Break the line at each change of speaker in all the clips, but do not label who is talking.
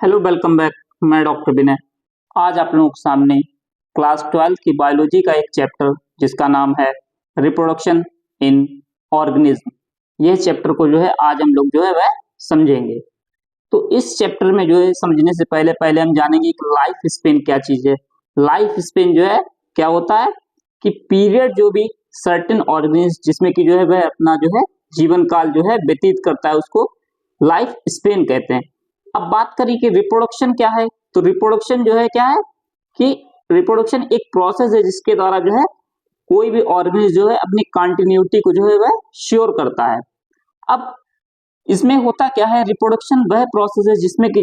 Hello welcome back. मैं doctor विनय। आज आप लोगों के सामने क्लास 12 की बायोलॉजी का एक चैप्टर जिसका नाम है रिप्रोडक्शन इन ऑर्गेनिज्म। यह चैप्टर को आज हम लोग वह समझेंगे। तो इस चैप्टर में समझने से पहले पहले हम जानेंगे कि लाइफ स्पेन क्या चीज है। लाइफ स्पेन क्या होता है कि पीरियड जो भी सर्टेन ऑर्गेनिज्म जिसमें कि वह अपना जीवन काल व्यतीत करता है उसको लाइफ स्पेन कहते हैं। अब बात करें कि रिप्रोडक्शन क्या है, तो रिप्रोडक्शन क्या है कि रिप्रोडक्शन एक प्रोसेस है जिसके द्वारा कोई भी ऑर्गेनिज्म अपनी कंटिन्यूटी को वह श्योर करता है। अब इसमें होता क्या है, रिप्रोडक्शन वह प्रोसेस है जिसमें कि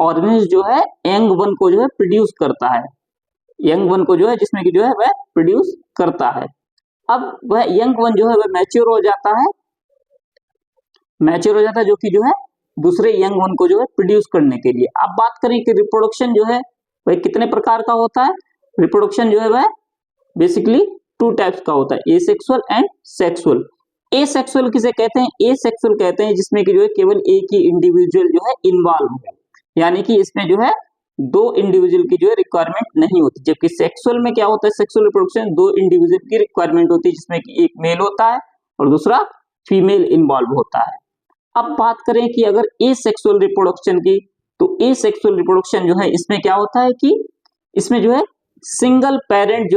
ऑर्गेनिज्म यंग वन को प्रोड्यूस करता है। यंग वन को जिसमें कि वह प्रोड्यूस करता है। अब वह यंग वन वह मैच्योर हो जाता है, जो कि दूसरे यंग वन को प्रोड्यूस करने के लिए। अब बात करें कि रिप्रोडक्शन वह कितने प्रकार का होता है। रिप्रोडक्शन वह बेसिकली 2 टाइप्स का होता है, एसेक्सुअल एंड सेक्सुअल। एसेक्सुअल किसे कहते हैं? एसेक्सुअल कहते हैं जिसमें कि केवल एक ही इंडिविजुअल इन्वॉल्व है, यानी कि इसमें 2 इंडिविजुअल की रिक्वायरमेंट नहीं होती। जबकि सेक्सुअल में क्या होता है, सेक्सुअल रिप्रोडक्शन 2 इंडिविजुअल की रिक्वायरमेंट होती है जिसमें कि एक मेल होता है और दूसरा फीमेल इन्वॉल्व होता है। अब बात करें कि अगर एसेक्सुअल रिप्रोडक्शन की, तो एसेक्सुअल रिप्रोडक्शन इसमें क्या होता है कि इसमें सिंगल पेरेंट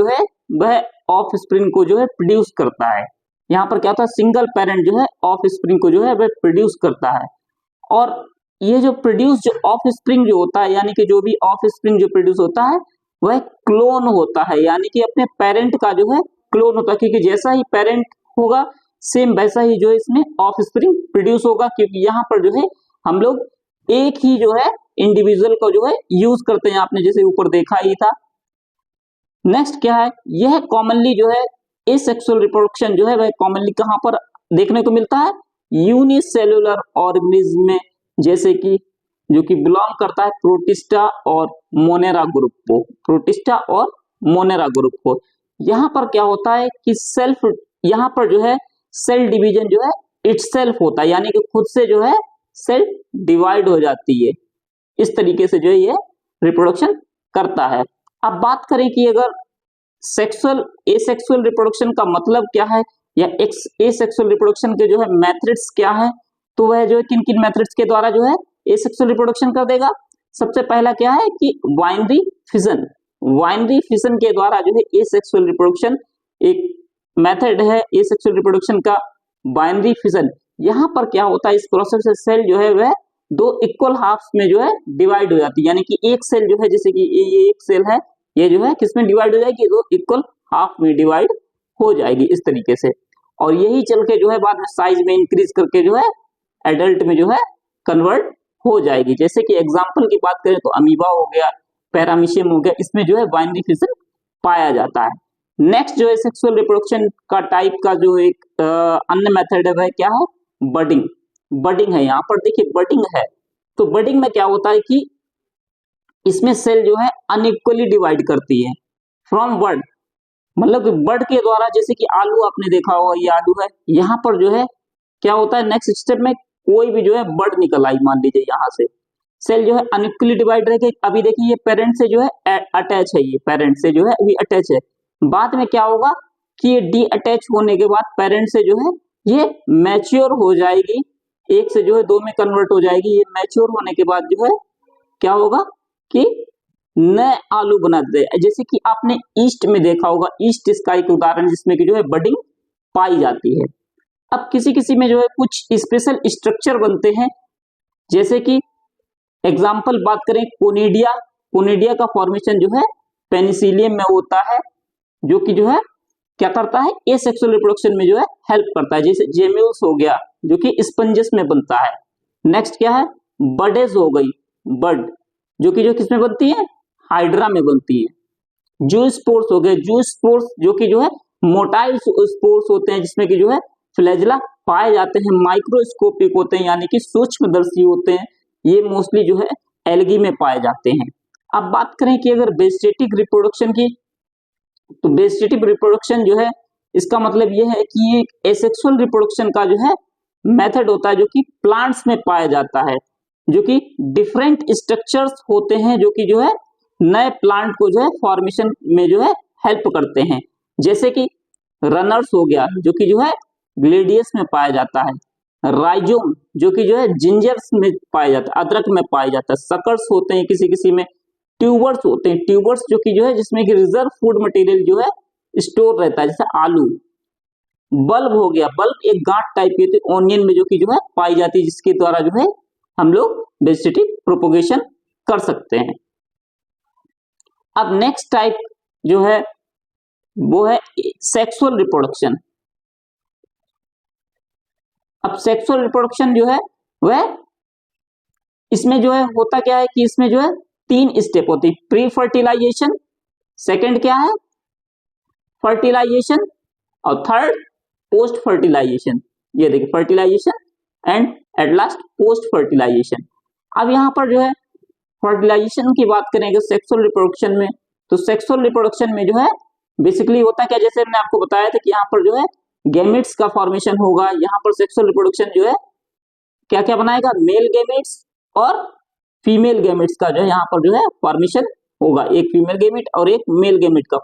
वह ऑफस्प्रिंग को प्रोड्यूस करता है। यहाँ पर क्या होता है, सिंगल पेरेंट ऑफस्प्रिंग को वह प्रोड्यूस करता है। और ये प्रोड्यूस ऑफस्प्रिंग होता है, यानी कि जो भी ऑफस्प्रिंग प्रोड्यूस होता है वह क्लोन होता है, यानी कि अपने पेरेंट का क्लोन होता है। क्योंकि जैसा ही पेरेंट होगा सेम वैसा ही इसमें ऑफस्प्रिंग प्रोड्यूस होगा, क्योंकि यहाँ पर हम लोग एक ही इंडिविजुअल को यूज करते हैं, आपने जैसे ऊपर देखा ही था। नेक्स्ट क्या है, यह कॉमनली एसेक्सुअल रिप्रोडक्शन वह कॉमनली कहाँ पर देखने को मिलता है, यूनिसेलुलर ऑर्गेनिज्म में, जैसे कि जो कि बिलोंग करता है प्रोटिस्टा और मोनेरा ग्रुप को। प्रोटिस्टा और मोनेरा ग्रुप को यहाँ पर क्या होता है कि सेल्फ, यहाँ पर सेल डिवीजन इटसेल्फ होता है, यानी कि खुद से सेल डिवाइड हो जाती है। इस तरीके से ये रिप्रोडक्शन करता है। अब बात करें कि अगर सेक्सुअल एसेक्सुअल रिप्रोडक्शन का मतलब क्या है, या एसेक्सुअल रिप्रोडक्शन के मेथड्स क्या है, तो वह किन किन मेथड्स के द्वारा एसेक्सुअल रिप्रोडक्शन कर देगा। सबसे पहला क्या है कि बाइनरी फिजन। बाइनरी फिजन के द्वारा एसेक्सुअल रिप्रोडक्शन एक मेथड है एसेक्सुअल रिप्रोडक्शन का, बाइनरी फिजन। यहाँ पर क्या होता है, इस प्रोसेस से सेल वह 2 इक्वल हाफ्स में डिवाइड हो जाती है, यानी कि एक सेल जैसे कि ये एक सेल है, ये किसमें डिवाइड हो जाएगी, 2 इक्वल हाफ में डिवाइड हो जाएगी इस तरीके से। और यही चल के बाद में साइज में इंक्रीज करके एडल्ट में कन्वर्ट हो जाएगी। जैसे कि एग्जाम्पल की बात करें तो अमीबा हो गया, पैरामीशियम हो गया, इसमें बाइनरी फिजन पाया जाता है। नेक्स्ट सेक्सुअल रिप्रोडक्शन का टाइप का एक अन्य मेथड है वह क्या है, बडिंग। बडिंग है, यहाँ पर देखिए बडिंग है। तो बडिंग में क्या होता है कि इसमें सेल अनइक्वली डिवाइड करती है फ्रॉम बर्ड, मतलब बर्ड के द्वारा। जैसे कि आलू आपने देखा होगा, ये आलू है, यहाँ पर क्या होता है, नेक्स्ट स्टेप में कोई भी बर्ड निकल आई, मान लीजिए यहाँ से सेल अनइक्वली डिवाइड रह गई। अभी देखिए ये पेरेंट से अटैच है, ये पेरेंट से अभी अटैच है। बाद में क्या होगा कि ये डी अटैच होने के बाद पेरेंट से ये मैच्योर हो जाएगी, एक से 2 में कन्वर्ट हो जाएगी। ये मैच्योर होने के बाद क्या होगा कि नए आलू बना दे। जैसे कि आपने ईस्ट में देखा होगा, ईस्ट इसका एक उदाहरण जिसमें कि बडिंग पाई जाती है। अब किसी किसी में कुछ स्पेशल स्ट्रक्चर बनते हैं, जैसे कि एग्जाम्पल बात करें कोनिडिया। कोनिडिया का फॉर्मेशन पेनिसिलियम में होता है, जो कि क्या करता है, एसेक्सुअल रिप्रोडक्शन में हेल्प करता है। जैसे जेम्यूल्स हो गया जो कि स्पंजस में बनता है। नेक्स्ट क्या है, बडेज हो गई, बड जो कि किसमें बनती है, हाइड्रा में बनती है। जूस्पोर्स हो गए, जूस्पोर्स जो कि मोटाइल स्पोर्स होते हैं जिसमें कि फ्लैजेला पाए जाते हैं, माइक्रोस्कोपिक होते हैं यानी कि सूक्ष्मदर्शी होते हैं। ये मोस्टली एल्गी में पाए जाते हैं। अब बात करें कि अगर वेजिटेटिव रिप्रोडक्शन की, तो वेजिटेटिव रिप्रोडक्शन इसका मतलब यह है कि ये एसेक्सुअल रिप्रोडक्शन का मेथड होता है जो कि प्लांट्स में पाया जाता है। जो कि डिफरेंट स्ट्रक्चर्स होते हैं जो कि जो है नए प्लांट को जो है फॉर्मेशन में जो है हेल्प करते हैं। जैसे कि रनर्स हो गया जो कि जो है ग्लेडियस में पाया जाता है, राइजोम जो कि जो है जिंजर्स में पाया जाता है, अदरक में पाया जाता है, सकर्स होते हैं किसी किसी में, ट्यूबर्स होते हैं, ट्यूबर्स जो कि जो है जिसमें कि रिजर्व फूड मटेरियल जो है स्टोर रहता है, जैसे आलू। बल्ब हो गया, बल्ब एक गांठ टाइप की होती है ऑनियन में जो कि जो है पाई जाती है, जिसके द्वारा जो है हम लोग वेजिटेटिव प्रोपोगेशन कर सकते हैं। अब नेक्स्ट टाइप जो है वो है सेक्सुअल रिप्रोडक्शन। अब सेक्सुअल रिप्रोडक्शन जो है वह इसमें जो है होता क्या है कि इसमें जो है 3 स्टेप होती है, प्री फर्टिलाइजेशन, सेकंड क्या है फर्टिलाइजेशन, और थर्ड पोस्ट फर्टिलाइजेशन। ये देखिए fertilisation and at last post fertilisation. अब यहाँ पर जो है फर्टिलाइजेशन की बात करेंगे सेक्सुअल रिप्रोडक्शन में, तो सेक्सुअल रिप्रोडक्शन में जो है बेसिकली होता क्या, जैसे मैंने आपको बताया था कि यहाँ पर जो है गैमेट्स का फॉर्मेशन होगा। यहाँ पर सेक्सुअल रिप्रोडक्शन जो है क्या क्या बनाएगा, मेल गैमेट्स और फीमेल गैमेट्स का जो है यहाँ पर जो है फॉर्मेशन होगा, एक फीमेल गैमेट और एक मेल गैमेट का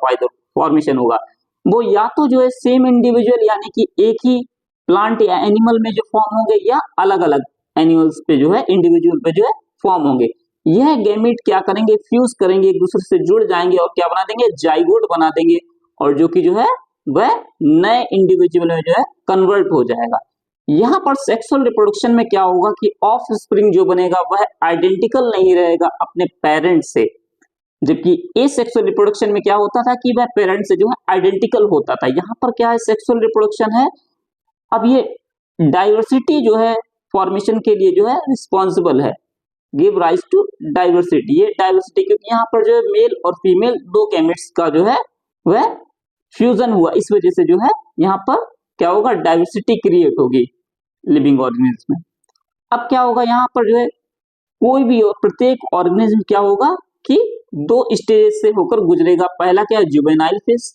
फॉर्मेशन होगा। वो या तो जो है सेम इंडिविजुअल यानी कि एक ही प्लांट या एनिमल में जो फॉर्म होंगे, या अलग अलग एनिमल्स पे जो है इंडिविजुअल पे जो है फॉर्म होंगे। यह गैमेट क्या करेंगे, फ्यूज करेंगे, एक दूसरे से जुड़ जाएंगे और क्या बना देंगे, जाइगोट बना देंगे, और जो कि जो है वह नए इंडिविजुअल में जो है कन्वर्ट हो जाएगा। यहाँ पर सेक्सुअल रिप्रोडक्शन में क्या होगा कि ऑफ स्प्रिंग जो बनेगा वह आइडेंटिकल नहीं रहेगा अपने पेरेंट से, जबकि एसेक्सुअल रिप्रोडक्शन में क्या होता था कि वह पेरेंट से जो है आइडेंटिकल होता था। यहाँ पर क्या है, सेक्सुअल रिप्रोडक्शन है। अब ये डाइवर्सिटी जो है फॉर्मेशन के लिए जो है रिस्पॉन्सिबल है, गिव राइज टू डाइवर्सिटी। ये डाइवर्सिटी क्योंकि यहाँ पर जो है मेल और फीमेल दो गैमेट्स का जो है वह फ्यूजन हुआ, इस वजह से जो है यहाँ पर क्या होगा, डाइवर्सिटी क्रिएट होगी लिविंग ऑर्गेनिज्म में। अब क्या होगा, यहाँ पर जो है कोई भी प्रत्येक ऑर्गेनिज्म क्या होगा कि 2 स्टेज से होकर गुजरेगा। पहला क्या है, जुवेनाइल फेज,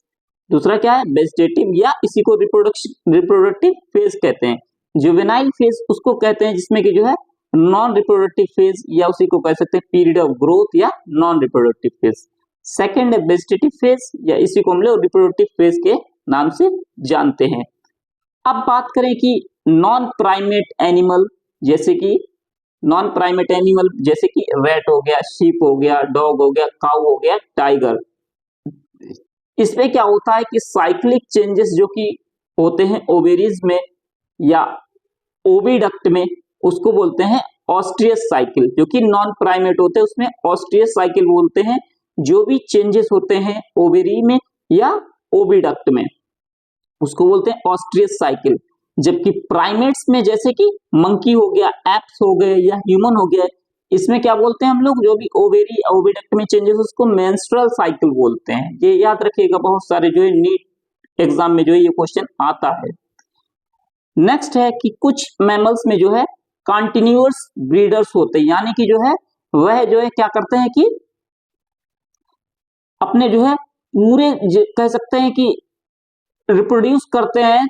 दूसरा क्या है वेजिटेटिव, या इसी को रिप्रोडक्टिव फेज कहते हैं। जुवेनाइल फेज उसको कहते हैं जिसमें कि जो है नॉन रिप्रोडक्टिव फेज, या उसी को कह सकते हैं पीरियड ऑफ ग्रोथ या नॉन रिप्रोडक्टिव फेज। सेकेंड है वेजिटेटिव फेज, या इसी को हम लोग रिप्रोडक्टिव फेज के नाम से जानते हैं। अब बात करें कि नॉन प्राइमेट एनिमल, जैसे कि नॉन प्राइमेट एनिमल जैसे कि रैट हो गया, शीप हो गया, डॉग हो गया, काऊ हो गया, टाइगर। इसमें क्या होता है कि साइक्लिक चेंजेस जो कि होते हैं ओवेरीज में या ओविडक्ट में, उसको बोलते हैं ऑस्ट्रियस साइकिल। जो कि नॉन प्राइमेट होते हैं उसमें ऑस्ट्रियस साइकिल बोलते हैं। जो भी चेंजेस होते हैं ओवेरी में या ओविडक्ट में उसको बोलते हैं ऑस्ट्रियस साइकिल। जबकि प्राइमेट्स में जैसे कि मंकी हो गया, एप्स हो गए या ह्यूमन हो गया, इसमें क्या बोलते हैं हम लोग, जो भी ओवेरी ओविडक्ट में चेंजेस उसको मेंस्ट्रुअल साइकिल बोलते हैं। ये याद रखिएगा, बहुत सारे जो है नीट एग्जाम में जो है ये क्वेश्चन आता है। नेक्स्ट है कि कुछ मैमल्स में जो है कंटिन्यूअस ब्रीडर्स होते हैं, यानी कि जो है वह जो है क्या करते हैं कि अपने जो है पूरे कह सकते हैं कि रिप्रोड्यूस करते हैं,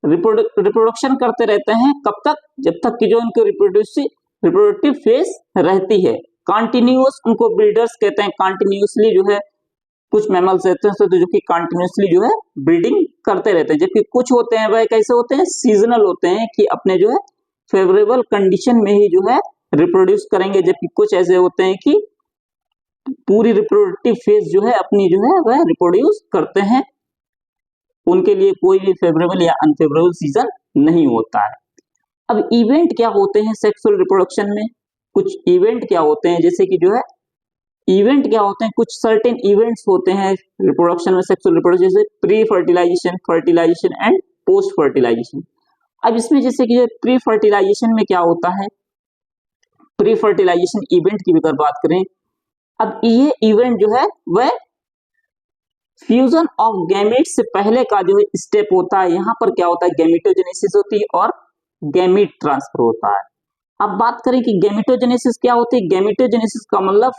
रिप्रोडक्शन करते रहते हैं। कब तक, जब तक कि जो उनको रिप्रोडक्टिव फेज रहती है। कंटिन्यूअस उनको ब्रीडर्स कहते हैं, कंटिन्यूअसली जो है कुछ मैमल्स रहते हैं तो जो कि कंटिन्यूअसली जो है ब्रीडिंग करते रहते हैं। जबकि कुछ होते हैं वह कैसे होते हैं, सीजनल होते हैं कि अपने जो है फेवरेबल कंडीशन में ही जो है रिप्रोड्यूस करेंगे। जबकि कुछ ऐसे होते हैं कि पूरी रिप्रोडक्टिव फेज जो है अपनी जो है वह रिप्रोड्यूस करते हैं, उनके लिए कोई भी फेवरेबल या अनफेवरेबल सीजन नहीं होता है। अब इवेंट क्या होते हैं सेक्सुअल रिप्रोडक्शन में, कुछ इवेंट क्या होते हैं, जैसे कि जो है इवेंट क्या होते हैं, कुछ सर्टेन इवेंट्स होते हैं रिप्रोडक्शन में, सेक्सुअल रिप्रोडक्शन, जैसे pre fertilisation, fertilisation and post fertilisation. अब इसमें जैसे कि प्री फर्टिलाइजेशन में क्या होता है, प्री फर्टिलाइजेशन इवेंट की अगर बात करें, अब ये इवेंट जो है वह फ्यूजन ऑफ गैमेट से पहले का जो है स्टेप होता है। यहाँ पर क्या होता है, गैमेटोजेनेसिस होती है और गैमेट ट्रांसफर होता है। अब बात करें कि गैमेटोजेनेसिस क्या होती है, गैमेटोजेनेसिस का मतलब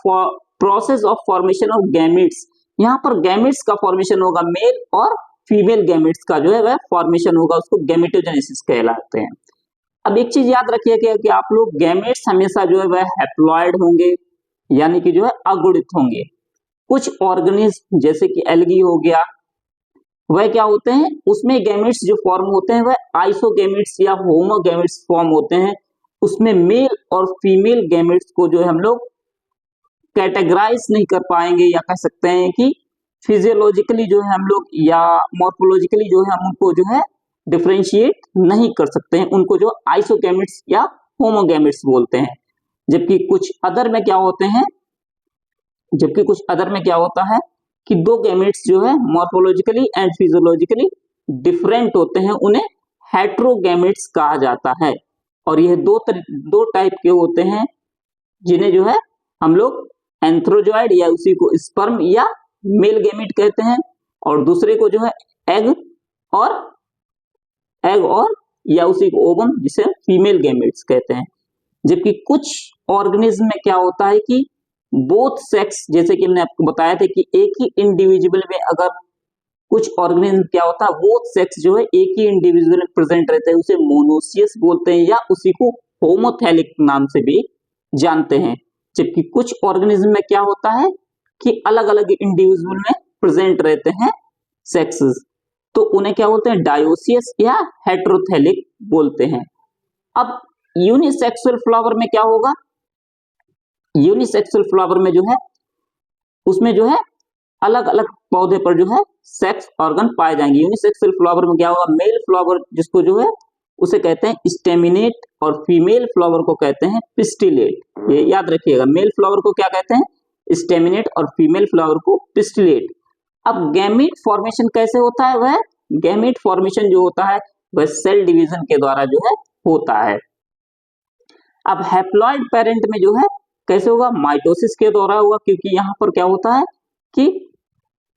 process of formation of gametes. यहाँ पर गैमेट्स का फॉर्मेशन होगा, मेल और फीमेल गैमेट्स का जो है वह फॉर्मेशन होगा, उसको गैमेटोजेनेसिस कहलाते हैं। अब एक चीज याद रखिए कि आप लोग गैमेट्स हमेशा जो है वह हैप्लॉइड होंगे, यानी कि जो है अगुणित होंगे। कुछ ऑर्गेनिज्म जैसे कि एल्गी हो गया, वह क्या होते हैं, उसमें गैमेट्स जो फॉर्म होते हैं वह आइसोगैमेट्स या होमोगैमेट्स फॉर्म होते हैं। उसमें मेल और फीमेल गैमेट्स को जो है हम लोग कैटेगराइज नहीं कर पाएंगे, या कह सकते हैं कि फिजियोलॉजिकली जो है हम लोग या मॉर्फोलॉजिकली जो है हम उनको जो है डिफरेंशिएट नहीं कर सकते हैं, उनको जो आइसोगैमेट्स या होमोगैमेट्स बोलते हैं। जबकि कुछ अदर में क्या होते हैं, जबकि कुछ अदर में क्या होता है कि दो गैमेट्स जो है मॉर्फोलॉजिकली एंड फिजियोलॉजिकली डिफरेंट होते हैं, उन्हें हेट्रोगैमेट्स कहा जाता है। और यह दो टाइप के होते हैं, जिन्हें जो है हम लोग एंथ्रोजॉइड या उसी को स्पर्म या मेल गैमेट कहते हैं, और दूसरे को जो है एग और या उसी को ओवम, जिसे फीमेल गैमेट्स कहते हैं। जबकि कुछ ऑर्गेनिज्म में क्या होता है कि बोथ सेक्स, जैसे कि हमने आपको बताया था कि एक ही इंडिविजुअल में अगर कुछ ऑर्गेनिज्म क्या होता है, बोथ सेक्स जो है एक ही इंडिविजुअल में प्रेजेंट रहते हैं, उसे मोनोसियस बोलते हैं या उसी को होमोथैलिक नाम से भी जानते हैं। जबकि कुछ ऑर्गेनिज्म में क्या होता है कि अलग अलग इंडिविजुअल में प्रेजेंट रहते हैं सेक्सेस, तो उन्हें क्या बोलते हैं, डायोसियस या हेट्रोथैलिक बोलते हैं। अब यूनिसेक्सुअल फ्लावर में क्या होगा, यूनिसेक्सुअल फ्लावर में जो है उसमें जो है अलग अलग पौधे पर जो है सेक्स ऑर्गन पाए जाएंगे। यूनिसेक्सुअल फ्लावर में क्या होगा, मेल फ्लावर जिसको जो है उसे कहते हैं स्टेमिनेट, और फीमेल फ्लावर को कहते हैं पिस्टिलेट। ये याद रखिएगा, मेल फ्लावर को क्या कहते हैं, स्टेमिनेट, और फीमेल फ्लावर को पिस्टिलेट। अब गैमेट फॉर्मेशन कैसे होता है, वह गैमेट फॉर्मेशन जो होता है वह सेल डिवीजन के द्वारा जो है होता है। अब हैप्लॉइड पेरेंट में जो है कैसे होगा, माइटोसिस के द्वारा होगा, क्योंकि यहाँ पर क्या होता है कि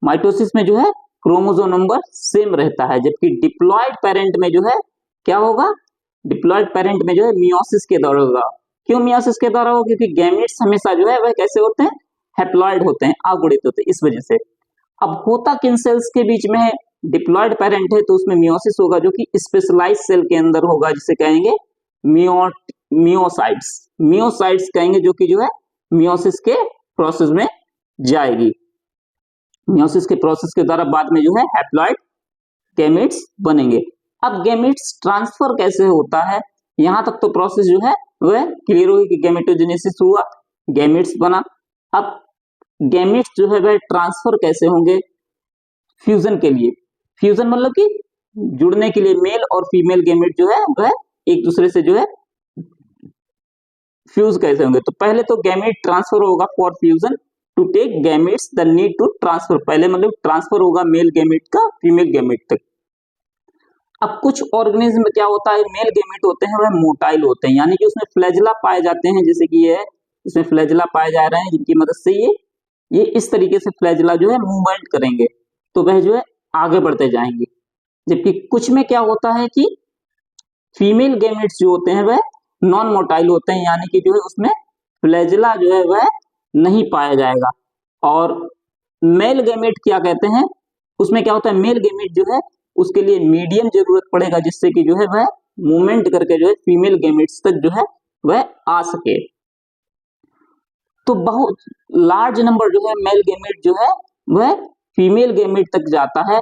माइटोसिस में जो है क्रोमोसोम नंबर सेम रहता है। जबकि डिप्लॉइड पेरेंट में जो है क्या होगा, डिप्लॉइड पेरेंट में जो है मियोसिस के द्वारा होगा। क्यों मियोसिस के द्वारा होगा, क्योंकि गैमेट्स हमेशा जो है वह कैसे होते हैं, हैप्लॉइड होते हैं, अगुणित होते हैं, इस वजह से। अब होता किन सेल्स के बीच में है, डिप्लॉइड पेरेंट है तो उसमें मियोसिस होगा, जो कि स्पेशलाइज सेल के अंदर होगा, जिसे कहेंगे मियोसाइट्स, मियोसाइट्स कहेंगे, जो कि जो है मियोसिस के प्रोसेस में जाएगी। मियोसिस के प्रोसेस के द्वारा बाद में जो है हैप्लॉइड गैमेट्स बनेंगे। अब गैमेट्स ट्रांसफर कैसे होता है, यहां तक तो प्रोसेस जो है वह क्लियर होगी कि गैमेटोजेनेसिस हुआ, गैमेट्स बना। अब गैमेट्स जो है वह ट्रांसफर कैसे होंगे, फ्यूजन के लिए, फ्यूजन मतलब कि जुड़ने के लिए मेल और फीमेल गैमेट जो है वह एक दूसरे से जो है फ्यूज कैसे होंगे। तो पहले तो गैमेट ट्रांसफर होगा for fusion to take gametes the need to transfer, पहले मतलब ट्रांसफर होगा मेल गैमेट का फीमेल गैमेट तक। अब कुछ ऑर्गेनिज्म में क्या होता है, मेल गैमेट होते हैं वह मोटाइल होते हैं, यानी कि उसमें फ्लैजिला पाए जाते हैं, जैसे कि ये है, इसमें फ्लैजिला पाए जा रहे हैं, जिनकी मदद से ये इस तरीके से फ्लैजिला जो है मूवमेंट करेंगे, तो वह जो है आगे बढ़ते जाएंगे। जबकि कुछ में क्या होता है कि फीमेल गैमेट्स जो होते हैं वह नॉन मोटाइल होते हैं, यानी कि जो है उसमें फ्लैजिला जो है वह नहीं पाया जाएगा। और मेल गैमेट क्या कहते हैं, उसमें क्या होता है, मेल गैमेट जो है उसके लिए मीडियम जरूरत पड़ेगा, जिससे कि जो है वह मूवमेंट करके जो है फीमेल गैमेट्स तक जो है वह आ सके। तो बहुत लार्ज नंबर जो है मेल गैमेट जो है वह फीमेल गैमेट तक जाता है।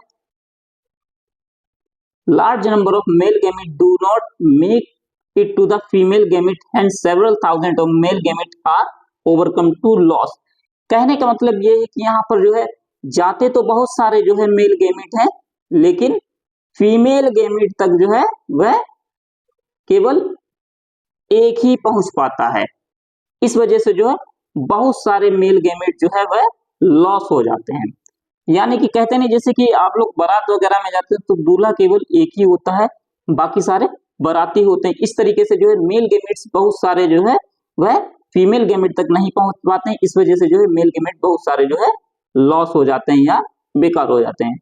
Large number of male gamete do not make it to the female gamete, hence several thousand of male gamete are overcome to loss। कहने का मतलब ये है कि यहाँ पर जो है जाते तो बहुत सारे जो है मेल गैमेट हैं, लेकिन फीमेल गैमेट तक जो है वह केवल एक ही पहुंच पाता है। इस वजह से जो है बहुत सारे मेल गैमेट जो है वह लॉस हो जाते हैं। यानी कि कहते नहीं, जैसे कि आप लोग बारात वगैरह में जाते हैं तो दूल्हा केवल एक ही होता है, बाकी सारे बाराती होते हैं। इस तरीके से जो है मेल गैमेट्स बहुत सारे जो है वह फीमेल गैमेट तक नहीं पहुंच पाते हैं, इस वजह से जो है मेल गैमेट बहुत सारे जो है लॉस हो जाते हैं या बेकार हो जाते हैं।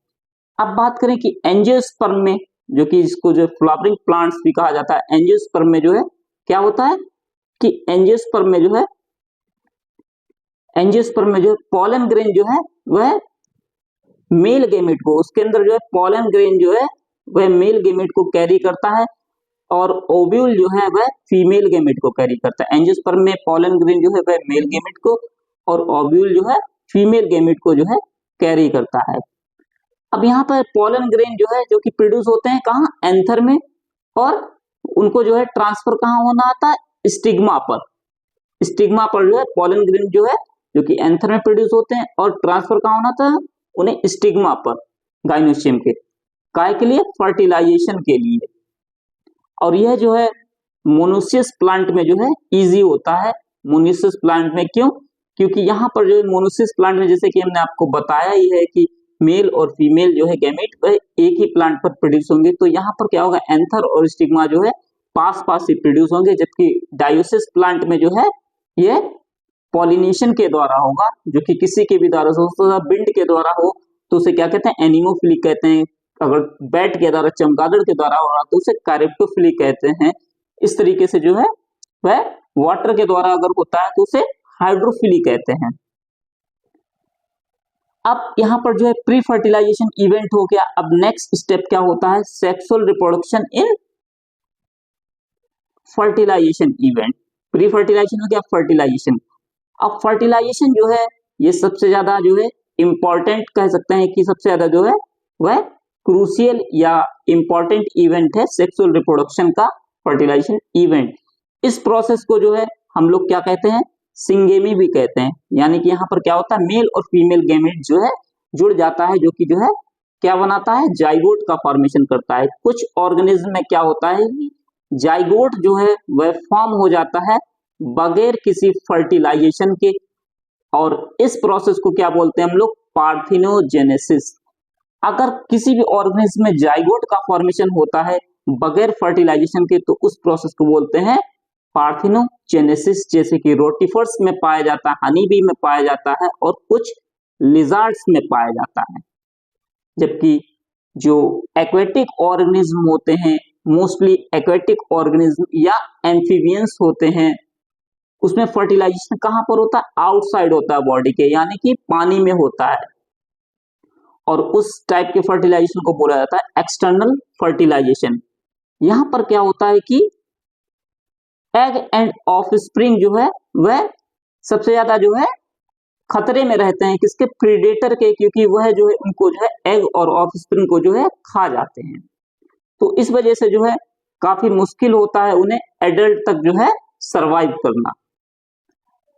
अब बात करें कि एंजियोस्पर्म में, जो कि इसको जो फ्लावरिंग प्लांट्स भी कहा जाता है, एंजियोस्पर्म में जो है क्या होता है कि एंजियोस्पर्म में जो है पॉलन ग्रेन जो है वह मेल गैमेट को, उसके अंदर जो है पॉलन ग्रेन जो है वह मेल गैमेट को कैरी करता है, और ओव्यूल जो है वह फीमेल गैमेट को कैरी करता है। एंजियोस्पर्म में पॉलन ग्रेन जो है वह मेल गैमेट को और ओव्यूल जो है फीमेल गैमेट को जो है कैरी करता है। अब यहाँ पर पॉलन ग्रेन जो है जो कि प्रोड्यूस होते हैं कहाँ, एंथर में, और उनको जो है ट्रांसफर कहाँ होना आता है, स्टिग्मा पर। स्टिग्मा पर जो है पॉलन ग्रेन जो है जो कि एंथर में प्रोड्यूस होते हैं और ट्रांसफर कहाँ होना था, उन्हें स्टिग्मा पर, गाइनोस्टियम के, काय के लिए, फर्टिलाइजेशन के लिए। और यह जो है मोनोसियस प्लांट में जो है इजी होता है। मोनोसियस प्लांट में क्यों, क्योंकि यहाँ पर जो है मोनोसियस प्लांट में जैसे कि हमने आपको बताया ही है कि मेल और फीमेल जो है गैमेट वह एक ही प्लांट पर प्रोड्यूस होंगे, तो यहाँ पर क्या होगा, एंथर और स्टिग्मा जो है पास पास ही प्रोड्यूस होंगे, जबकि डायोसिस प्लांट में जो है ये पॉलिनेशन के द्वारा होगा, जो कि किसी के भी द्वारा हो, बिंड के द्वारा हो तो उसे क्या कहते हैं, एनिमोफिलिक कहते हैं। अगर बैट के द्वारा, चमगादड़ के द्वारा हो रहा तो उसे कैरिप्टोफिलिक कहते हैं। इस तरीके से जो है वह वाटर के द्वारा अगर होता है तो उसे हाइड्रोफिलिक कहते हैं। अब यहाँ पर जो है प्री फर्टिलाइजेशन इवेंट हो गया। अब नेक्स्ट स्टेप क्या होता है, sexual reproduction in fertilisation event. Pre fertilisation हो गया, फर्टिलाइजेशन। अब फर्टिलाइजेशन जो है ये सबसे ज्यादा जो है इंपॉर्टेंट कह सकते हैं कि सबसे ज्यादा जो है वह क्रूशियल या इंपॉर्टेंट इवेंट है सेक्सुअल रिप्रोडक्शन का, फर्टिलाइजेशन इवेंट। इस प्रोसेस को जो है हम लोग क्या कहते हैं, सिंगेमी भी कहते हैं। यानी कि यहाँ पर क्या होता है, मेल और फीमेल गैमेट जो है जुड़ जाता है, जो कि जो है क्या बनाता है, जाइगोट का फॉर्मेशन करता है। कुछ ऑर्गेनिज्म में क्या होता है, जाइगोट जो है वह फॉर्म हो जाता है बगैर किसी फर्टिलाइजेशन के, और इस प्रोसेस को क्या बोलते हैं हम लोग, पार्थिनोजेनेसिस। अगर किसी भी ऑर्गेनिज्म में जाइगोट का फॉर्मेशन होता है बगैर फर्टिलाइजेशन के तो उस प्रोसेस को बोलते हैं पार्थिनोजेनेसिस। जैसे कि रोटिफर्स में पाया जाता है, हनी बी में पाया जाता है और कुछ लिजार्ड्स में पाया जाता है। जबकि जो एक्वेटिक ऑर्गेनिज्म होते हैं, मोस्टली एक्वेटिक ऑर्गेनिज्म या एम्फीबियंस होते हैं, उसमें फर्टिलाइजेशन कहां पर होता है, आउटसाइड होता है बॉडी के, यानी कि पानी में होता है। और उस टाइप के फर्टिलाइजेशन को बोला जाता है एक्सटर्नल फर्टिलाइजेशन। यहां पर क्या होता है कि एग एंड ऑफस्प्रिंग जो है वह सबसे ज्यादा जो है खतरे में रहते हैं, किसके, प्रीडेटर के, क्योंकि वह जो है उनको जो है एग और ऑफस्प्रिंग को जो है खा जाते हैं। तो इस वजह से जो है काफी मुश्किल होता है उन्हें एडल्ट तक जो है सरवाइव करना।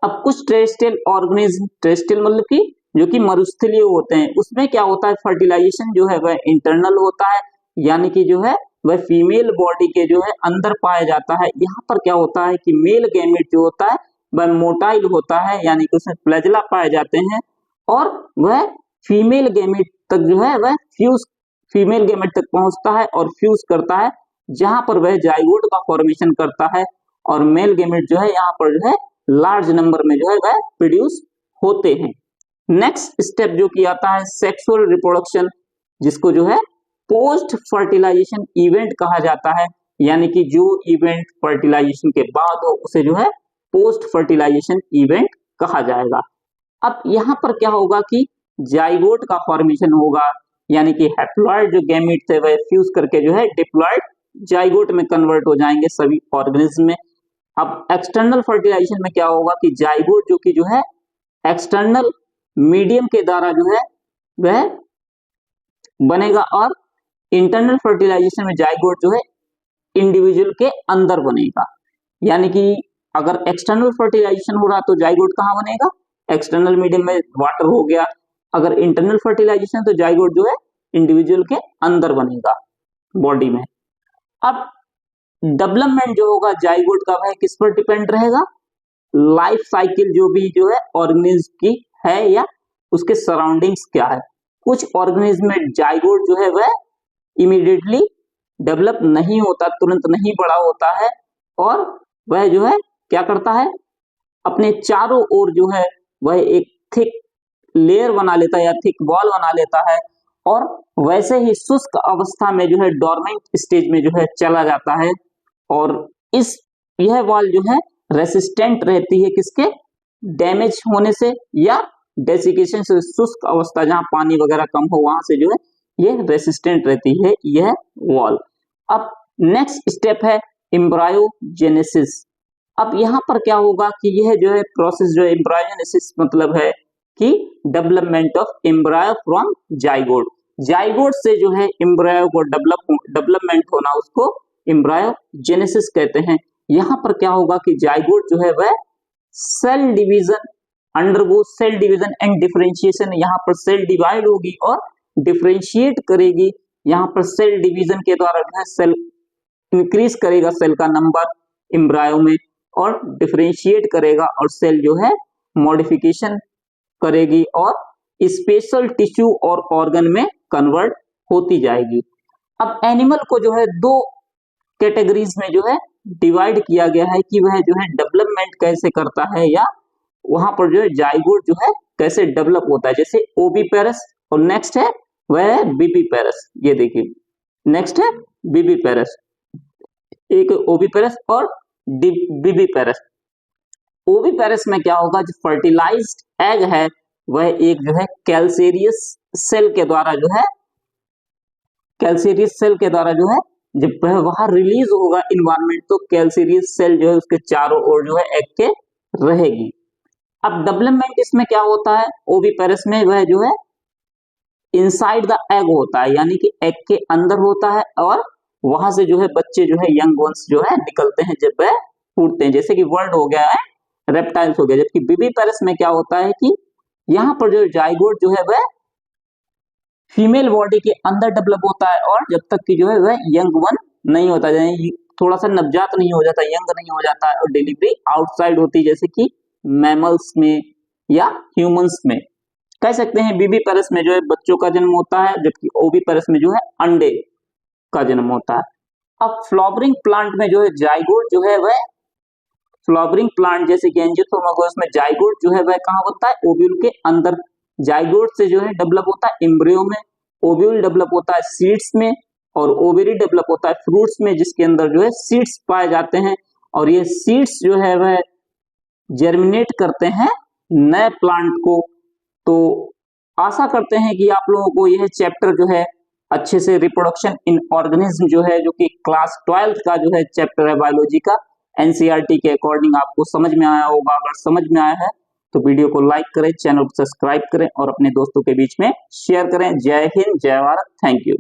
अब कुछ टेरेस्ट्रियल ऑर्गेनिज्म, टेरेस्ट्रियल मतलब कि जो कि मरुस्थलीय होते हैं, उसमें क्या होता है, फर्टिलाइजेशन जो है वह इंटरनल होता है, यानी कि जो है वह फीमेल बॉडी के जो है अंदर पाया जाता है। यहाँ पर क्या होता है कि मेल गैमेट जो होता है वह मोटाइल होता है, यानी कि उसमें फ्लैजेला पाए जाते हैं, और वह फीमेल गैमेट तक जो है वह फ्यूज, फीमेल गैमेट तक पहुंचता है और फ्यूज करता है, जहां पर वह जाइगोट का फॉर्मेशन करता है, और मेल गैमेट जो है यहाँ पर जो है लार्ज नंबर में जो है वह प्रोड्यूस होते हैं। नेक्स्ट स्टेप जो कि आता है सेक्सुअल रिप्रोडक्शन, जिसको जो है पोस्ट फर्टिलाइजेशन इवेंट कहा जाता है, यानी कि जो इवेंट फर्टिलाइजेशन के बाद हो उसे जो है पोस्ट फर्टिलाइजेशन इवेंट कहा जाएगा। अब यहाँ पर क्या होगा कि जाइगोट का फॉर्मेशन होगा, यानी कि हैप्लॉइड जो गैमेट थे वह फ्यूज करके जो है डिप्लॉइड जाइगोट में कन्वर्ट हो जाएंगे सभी ऑर्गेनिज्म में। अब एक्सटर्नल फर्टिलाइजेशन में क्या होगा कि जाइगोट जो है एक्सटर्नल मीडियम के द्वारा जो है वह बनेगा, और इंटरनल फर्टिलाइजेशन में जाइगोट जो है इंडिविजुअल के अंदर बनेगा। यानी कि अगर एक्सटर्नल फर्टिलाइजेशन हो रहा तो जाइगोट कहाँ बनेगा, एक्सटर्नल मीडियम में वाटर हो गया। अगर इंटरनल फर्टिलाइजेशन तो जाइगोट जो है इंडिविजुअल के अंदर बनेगा बॉडी में। अब डेवलपमेंट जो होगा जाइगोट का वह किस पर डिपेंड रहेगा, लाइफ साइकिल जो भी जो है ऑर्गेनिज्म की है या उसके सराउंडिंग्स क्या है। कुछ ऑर्गेनिज्म में जाइगोट जो है वह इमीडिएटली डेवलप नहीं होता, तुरंत नहीं बड़ा होता है, और वह जो है क्या करता है, अपने चारों ओर जो है वह एक थिक लेयर बना लेता है या थिक वॉल बना लेता है, और वैसे ही शुष्क अवस्था में जो है डोरमेंट स्टेज में जो है चला जाता है, और यह वॉल जो है रेसिस्टेंट रहती है किसके, डैमेज होने से या डेसिकेशन से। शुष्क अवस्था जहां पानी वगैरह कम हो वहां से जो है ये रेसिस्टेंट रहती है यह वॉल। अब नेक्स्ट स्टेप है एम्ब्रायोजेनेसिस। अब यहाँ पर क्या होगा कि यह जो है प्रोसेस जो है एम्ब्रायोजेनेसिस मतलब है कि development of embryo from zygote. Zygote से जो है एम्ब्रायो को डेवलपमेंट होना उसको एम्ब्रायोजेनेसिस कहते हैं। यहाँ पर क्या होगा कि जाइगोट जो है वह cell division undergo cell division and differentiation, यहाँ पर सेल डिवाइड होगी और डिफरेंशिएट करेगी। यहाँ पर सेल डिवीजन के द्वारा जो है सेल इंक्रीज करेगा सेल का नंबर एम्ब्रायो में और डिफरेंशिएट करेगा और सेल जो है मॉडिफिकेशन करेगी और स्पेशल टिश्यू और ऑर्गन में कन्वर्ट होती जाएगी। अब एनिमल को जो है दो कैटेगरीज में जो है डिवाइड किया गया है कि वह जो है डेवलपमेंट कैसे करता है या वहां पर जो है जाइगोट जो है कैसे डेवलप होता है, जैसे ओविपेरस और नेक्स्ट है वह है विविपेरस। ये देखिए नेक्स्ट है विविपेरस, एक ओविपेरस और विविपेरस। ओविपेरस में क्या होगा, जो फर्टिलाइज्ड एग है वह एक जो है कैल्सेरियस सेल के द्वारा जो है कैल्सेरियस सेल के द्वारा जो है जब वह वहां रिलीज होगा इन्वायरमेंट तो कैल्सेरियस सेल जो है उसके चारों ओर जो है एग के रहेगी। अब डेवलपमेंट इसमें क्या होता है, ओविपेरस में वह जो है इनसाइड द एग होता है, यानी कि एग के अंदर होता है और वहां से जो है बच्चे जो है यंग वंस जो है निकलते हैं जब वह फूटते हैं, जैसे कि वर्ड हो गया है रेप्टाइल्स हो गया। जबकि विविपेरस में क्या होता है कि यहाँ पर जो जाइगोट जो है वह फीमेल बॉडी के अंदर डेवलप होता है और जब तक कि जो है वह यंग वन नहीं होता, यानी थोड़ा सा नवजात नहीं हो जाता, यंग नहीं हो जाता है और डिलीवरी आउटसाइड होती है, जैसे कि मैमल्स में या ह्यूमंस में कह सकते हैं। विविपेरस में जो है बच्चों का जन्म होता है जबकि ओविपेरस में जो है अंडे का जन्म होता है। अब फ्लावरिंग प्लांट में जो है जाइगोट जो है वह फ्लावरिंग प्लांट जैसे कि एंजियोस्पर्म में जाइगोट जो है वह कहाँ होता है, ओव्यूल के अंदर। जाइगोट से जो है डेवलप होता है एम्ब्रियो में, ओव्यूल डेवलप होता है सीड्स में और ओवेरी डेवलप होता है फ्रूट्स में, जिसके अंदर जो है सीड्स पाए जाते हैं और ये सीड्स जो है वह जर्मिनेट करते हैं नए प्लांट को। तो आशा करते हैं कि आप लोगों को यह चैप्टर जो है अच्छे से रिप्रोडक्शन इन ऑर्गेनिज्म जो है जो कि क्लास 12th का जो है चैप्टर है बायोलॉजी का, एनसीईआरटी के अकॉर्डिंग आपको समझ में आया होगा। अगर समझ में आया है तो वीडियो को लाइक करें, चैनल को सब्सक्राइब करें और अपने दोस्तों के बीच में शेयर करें। जय हिंद, जय भारत, थैंक यू।